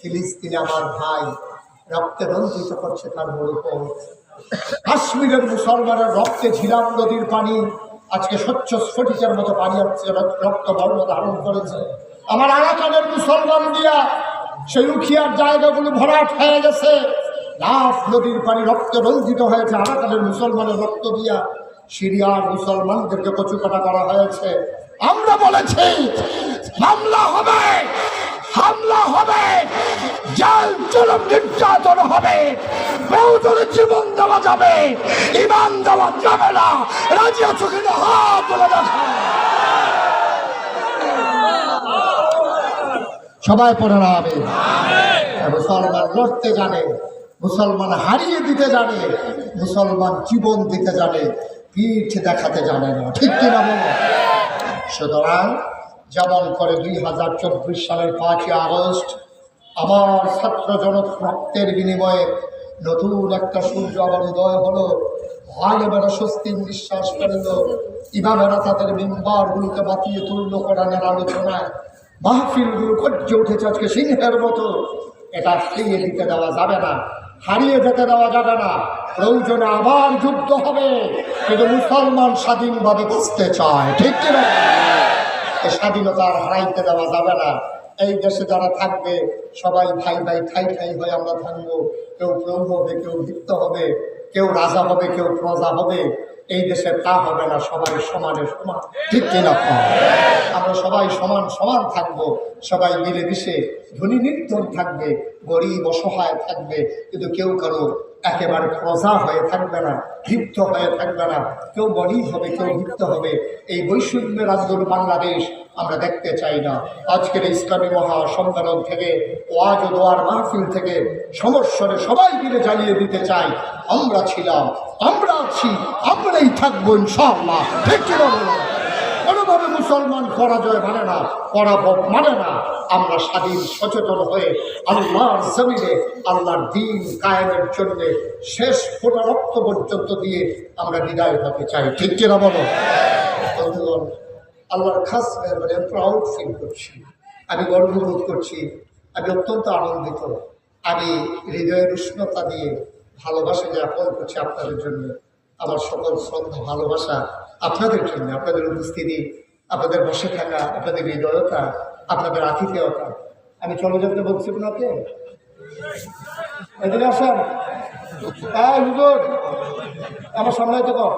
ফিলিস্তিনে আমার ভাই রক্তে রঞ্জিত করছে তার মরুপথ। কাশ্মীরের মুসলমানের রক্তে ঝিলাম নদীর পানি আজকে স্বচ্ছ স্ফটিকের মতো পানি হচ্ছে, রক্ত বর্ণ ধারণ করেছে। আমার আরাকানের মুসলমান দিয়া সেই উখিয়ার জায়গাগুলো ভরাট হয়ে গেছে। লাফ নদীর পানি রক্তে রঞ্জিত হয়েছে আরাকানের মুসলমানের রক্ত দিয়া। সিরিয়ার মুসলমানদেরকে কচুকাটা করা হয়েছে। আমরা বলেছি মামলা হবে, হামলা হবে, জাল জুলুম নির্যাতন হবে, বহুদূর জীবন দেওয়া যাবে, ইমান দেওয়া যাবে না। রাজি আছো কিনা হাত তুলে দেখো। সবাই পড়ে না হবে। মুসলমান লড়তে জানে, মুসলমান হারিয়ে দিতে জানে, মুসলমান জীবন দিতে জানে, পিঠ দেখাতে জানে না। ঠিক কিনা বলো? সুতরাং যেমন করে 2024 সালের 5ই আগস্ট আমার ছাত্র জনক রক্তের বিনিময়ে নতুন একটা সূর্য আবার উদয় হলো, আলেমেরা স্বস্তির নিঃশ্বাস ফেলল, ইমামেরা তাদের মিম্বারগুলোকে বাতিয়ে তুলল কোরআনের আলোচনায়, মাহফিলগুলো গর্জে উঠেছে আজকে সিংহের মতো। এটা ফিরিয়ে দিতে দেওয়া যাবে না, হারিয়ে যেতে দেওয়া যাবে না। প্রয়োজনে আবার যুদ্ধ হবে, কিন্তু মুসলমান স্বাধীনভাবে বসতে চায়। ঠিক কিনা? এই স্বাধীনতা আর হারাইতে দেওয়া যাবে না। এই দেশে যারা থাকবে সবাই ভাই ভাই ঠাই ঠাই হয়ে আমরা থাকবো। কেউ প্রভু হবে, কেউ ভিত্ত হবে, কেউ রাজা হবে, কেউ প্রজা হবে। এই দেশে তা হবে না, সবাই সমানে সমান। ঠিক কিনা? আমরা সবাই সমান সমান থাকবো, সবাই মিলেমিশে, ধনী নির্ধন থাকবে, গরিব অসহায় থাকবে, কিন্তু কেউ কারো একেবারে প্রজা হয়ে থাকবে না, ভিত্ত হয়ে থাকবে না। কেউ গরিব হবে, কেউ ভিত্ত হবে। এই বৈষম্যের আন্দোলন বাংলাদেশ আমরা দেখতে চাই না। আজকের ইসলামী মহাসম্মেলন থেকে, ওয়াজ ও দোয়ার মাহফিল থেকে সমস্যারে সবাই মিলে জানিয়ে দিতে চাই, আমরা ছিলাম, আমরা আছি, আমরাই থাকবো ইনশাআল্লাহ। ঠিক কি বলবো? কোনোভাবে মুসলমান পরাজয় মানে না, পরাভব মানে না। আমরা স্বাধীন সচেতন হয়ে আল্লাহর জমিনে আল্লাহর দ্বীন কায়েমের জন্য শেষ ফোঁটা রক্ত পর্যন্ত দিয়ে আমরা বিদায় হতে চাই। ঠিক কিনা বলো? বন্ধুগণ, আল্লাহর খাস মেহরবানি, প্রাউড ফিল করছি, আমি গর্ববোধ করছি, আমি অত্যন্ত আনন্দিত। আমি হৃদয়ের উষ্ণতা দিয়ে ভালোবাসা জ্ঞাপন করছি আপনাদের জন্য। আমার সকল শ্রদ্ধা ভালোবাসা আপনাদের জন্য, আপনাদের উপস্থিতি, আপনাদের বসে থাকা, আপনাদের হৃদয়তা, আপনাদের আতিথেয়তা। আমি চলে যেতে বলছি আপনাকে, এদিকে আসেন। হ্যাঁ হুজুর, আমার সামনে তো কর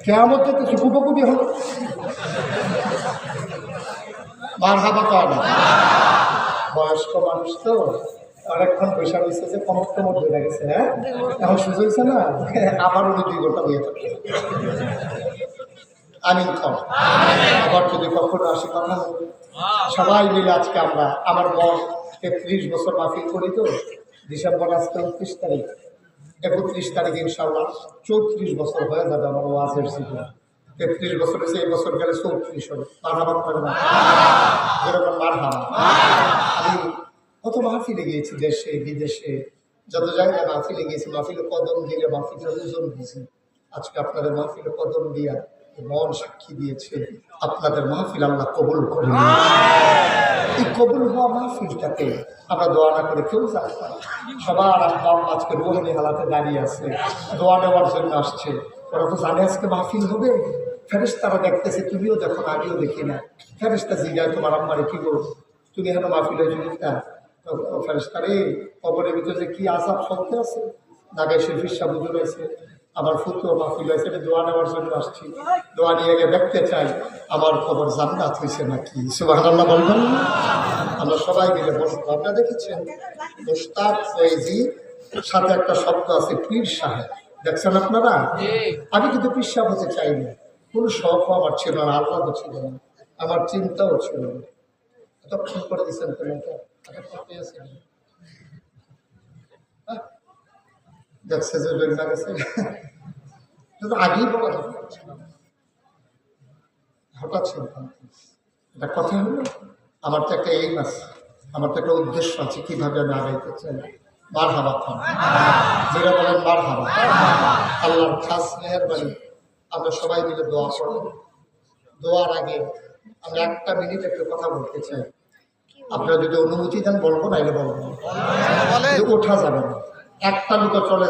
কেমন কিছু কুপকুপি হলো, মারহাবা কর না। বয়স্ক মানুষ তো অনেকক্ষণ পয়সা রয়েছে যে কমর ধরে গেছে। হ্যাঁ, এখন সুযোগ হয়েছে না, আবার উনি 2 ঘন্টা হয়ে থাকে। আমিন খাও। আবার যদি কখনো আসি কথা বলবো সবাই মিলে। আজকে আমরা, আমার বয়স 33 বছর মাহফিল করি তো, ডিসেম্বর আজকে 29 তারিখ, 31 তারিখ ইনশাআল্লাহ 34 বছর হয়ে যাবে আমার ওয়াজের জীবন। 33 বছর হয়েছে, এই বছর গেলে 34 হবে। মারহাবা করে না, যেরকম মারহাবা। আমি কত মাহফিলে গিয়েছি, দেশে বিদেশে, যত জায়গায় মাহফিলে গিয়েছি, মাহফিলে কদম দিলে মাহফিলের ওজন দিয়েছি। আজকে আপনাদের মাহফিলে কদম দিয়া মন সাক্ষী দিয়েছে, আপনাদের মাহফিল আল্লাহ কবুল করে। এই কবুল হওয়া মাহফিলটাকে আমরা দোয়া না করে কেউ জানি না। সবার আব্বা আজকে রোহানি হালাতে দাঁড়িয়ে আছে, দোয়া নেওয়ার জন্য আসছে। ওরা তো জানে আজকে মাহফিল হবে। ফেরেশতারা দেখতেছে, তুমিও দেখো, আমিও দেখি না। ফেরেশতা জিজ্ঞাসা, তোমার আম্মারে কি বল, তুমি এখন মাহফিল হয়েছে না? ফেরেশতারে কবরের ভিতরে যে কি আযাব চলতে আছে, নাগাই শরীফ সাহেব হুজুর আছে, আমার ফুতুয়া মাহফিল হয়েছে, দোয়া নেওয়ার জন্য আসছি। দোয়া নিয়ে গিয়ে দেখতে চাই আমার খবর জান্নাত হয়েছে নাকি। সুবহানাল্লাহ বলবেন না? আমরা সবাই মিলে বসবো। আপনারা দেখেছেন মুশতাক ফয়েজির সাথে একটা শব্দ আছে পীর সাহেব, দেখছেন আপনারা? আমি কিন্তু পীর সাহেব হতে চাইনি, কোনো শখ আমার ছিল না, আল্লাহও ছিল না, আমার চিন্তাও ছিল না। এতক্ষণ করে দিচ্ছেন তোমাকে, দেখছে যে বেড়া গেছে, আগেই বলা দরকার। হঠাৎ এটা কথা হলো, আমার তো একটা এইম আছে, আমার তো একটা উদ্দেশ্য আছে, কীভাবে আমি আগাইতে চাই। মারহাবা খান, যেটা বলেন মারহাবা। আল্লাহর খাস মেহেরবানি, আমরা সবাই মিলে দোয়া করব। দোয়ার আগে আমি একটা মিনিট একটু কথা বলতে চাই। আপনারা যদি অনুমতি দেন বলবো, নাইলে বলবো না, ওঠা যাবে না, একটা লোক চলে